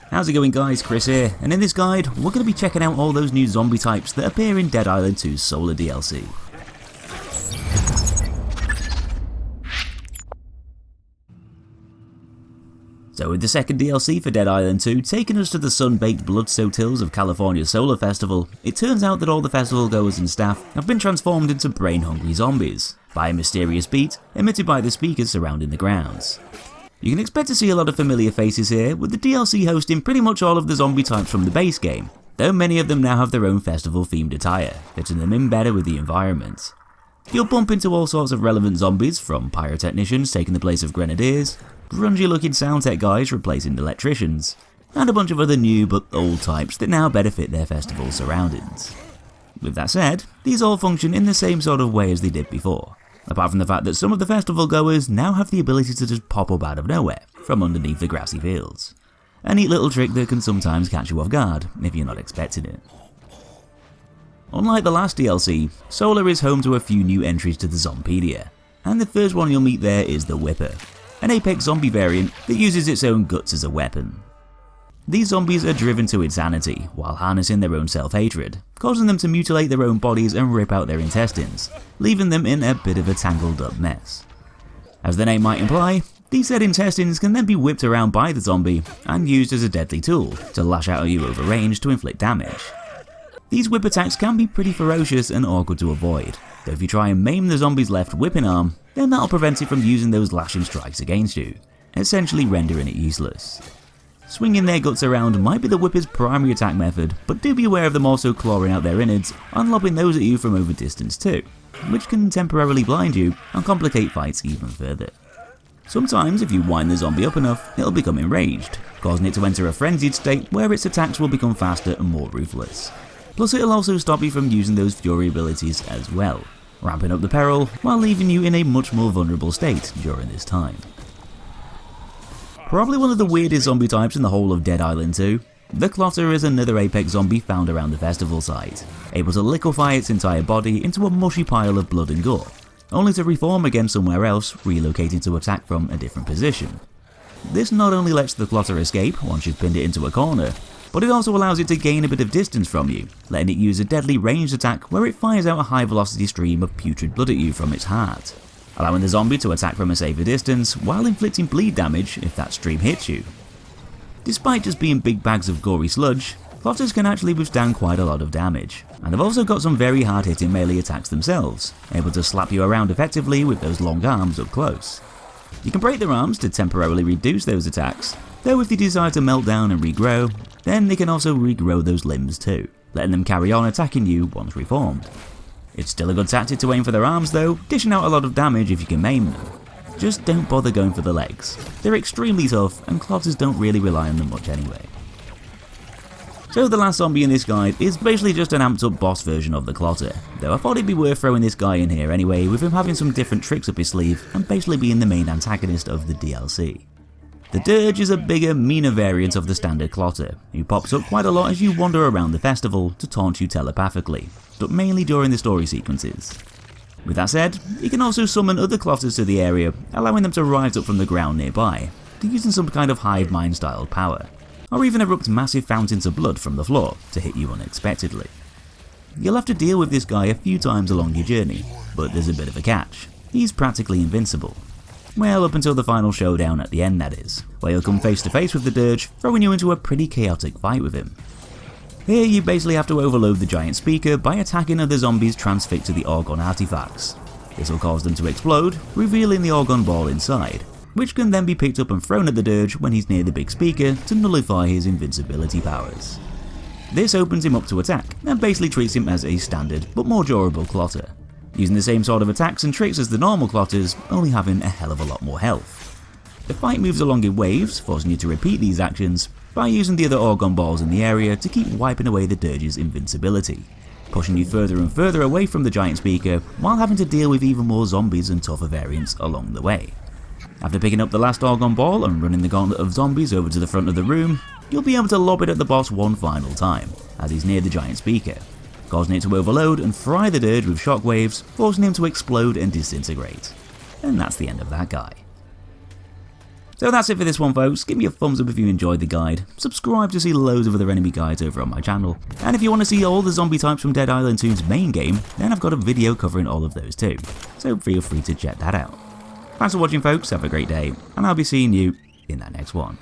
How's it going guys, Chris here, and in this guide we're going to be checking out all those new zombie types that appear in Dead Island 2's SoLA DLC. So with the second DLC for Dead Island 2 taking us to the sun-baked blood-soaked hills of California's SoLA Festival, it turns out that all the festival goers and staff have been transformed into brain-hungry zombies by a mysterious beat emitted by the speakers surrounding the grounds. You can expect to see a lot of familiar faces here, with the DLC hosting pretty much all of the zombie types from the base game, though many of them now have their own festival-themed attire, fitting them in better with the environment. You'll bump into all sorts of relevant zombies, from pyrotechnicians taking the place of grenadiers, grungy-looking sound tech guys replacing electricians, and a bunch of other new but old types that now better fit their festival surroundings. With that said, these all function in the same sort of way as they did before, apart from the fact that some of the festival goers now have the ability to just pop up out of nowhere, from underneath the grassy fields. A neat little trick that can sometimes catch you off guard, if you're not expecting it. Unlike the last DLC, SoLA is home to a few new entries to the zompedia, and the first one you'll meet there is the Whipper, an apex zombie variant that uses its own guts as a weapon. These zombies are driven to insanity while harnessing their own self-hatred, causing them to mutilate their own bodies and rip out their intestines, leaving them in a bit of a tangled up mess. As the name might imply, these said intestines can then be whipped around by the zombie and used as a deadly tool to lash out at you over range to inflict damage. These whip attacks can be pretty ferocious and awkward to avoid, though if you try and maim the zombie's left whipping arm, then that'll prevent it from using those lashing strikes against you, essentially rendering it useless. Swinging their guts around might be the Whipper's primary attack method, but do be aware of them also clawing out their innards and lobbing those at you from over distance too, which can temporarily blind you and complicate fights even further. Sometimes if you wind the zombie up enough, it'll become enraged, causing it to enter a frenzied state where its attacks will become faster and more ruthless. Plus it'll also stop you from using those fury abilities as well, ramping up the peril while leaving you in a much more vulnerable state during this time. Probably one of the weirdest zombie types in the whole of Dead Island 2, the Clotter is another apex zombie found around the festival site, able to liquefy its entire body into a mushy pile of blood and gore, only to reform again somewhere else, relocating to attack from a different position. This not only lets the Clotter escape once you've pinned it into a corner, but it also allows it to gain a bit of distance from you, letting it use a deadly ranged attack where it fires out a high velocity stream of putrid blood at you from its heart, allowing the zombie to attack from a safer distance while inflicting bleed damage if that stream hits you. Despite just being big bags of gory sludge, Clotters can actually withstand quite a lot of damage, and have also got some very hard hitting melee attacks themselves, able to slap you around effectively with those long arms up close. You can break their arms to temporarily reduce those attacks, though if they decide to melt down and regrow, then they can also regrow those limbs too, letting them carry on attacking you once reformed. It's still a good tactic to aim for their arms though, dishing out a lot of damage if you can maim them. Just don't bother going for the legs. They're extremely tough and Clotters don't really rely on them much anyway. So the last zombie in this guide is basically just an amped up boss version of the Clotter, though I thought it'd be worth throwing this guy in here anyway, with him having some different tricks up his sleeve and basically being the main antagonist of the DLC. The Dirge is a bigger, meaner variant of the standard Clotter, who pops up quite a lot as you wander around the festival to taunt you telepathically, but mainly during the story sequences. With that said, you can also summon other Clotters to the area, allowing them to rise up from the ground nearby, using some kind of hive mind style power, or even erupt massive fountains of blood from the floor to hit you unexpectedly. You'll have to deal with this guy a few times along your journey, but there's a bit of a catch. He's practically invincible. Well, up until the final showdown at the end, that is, where you'll come face to face with the Dirge, throwing you into a pretty chaotic fight with him. Here you basically have to overload the giant speaker by attacking other zombies transfixed to the Orgon artifacts. This will cause them to explode, revealing the Orgon ball inside, which can then be picked up and thrown at the Dirge when he's near the big speaker to nullify his invincibility powers. This opens him up to attack, and basically treats him as a standard but more durable Clotter, using the same sort of attacks and tricks as the normal Clotters, only having a hell of a lot more health. The fight moves along in waves, forcing you to repeat these actions by using the other Orgon balls in the area to keep wiping away the Dirge's invincibility, pushing you further and further away from the giant speaker while having to deal with even more zombies and tougher variants along the way. After picking up the last Orgon ball and running the gauntlet of zombies over to the front of the room, you'll be able to lob it at the boss one final time, as he's near the giant speaker, causing it to overload and fry the Dirge with shockwaves, forcing him to explode and disintegrate. And that's the end of that guy. So that's it for this one, folks. Give me a thumbs up if you enjoyed the guide, subscribe to see loads of other enemy guides over on my channel, and if you want to see all the zombie types from Dead Island 2's main game, then I've got a video covering all of those too, so feel free to check that out. Thanks for watching, folks, have a great day, and I'll be seeing you in that next one.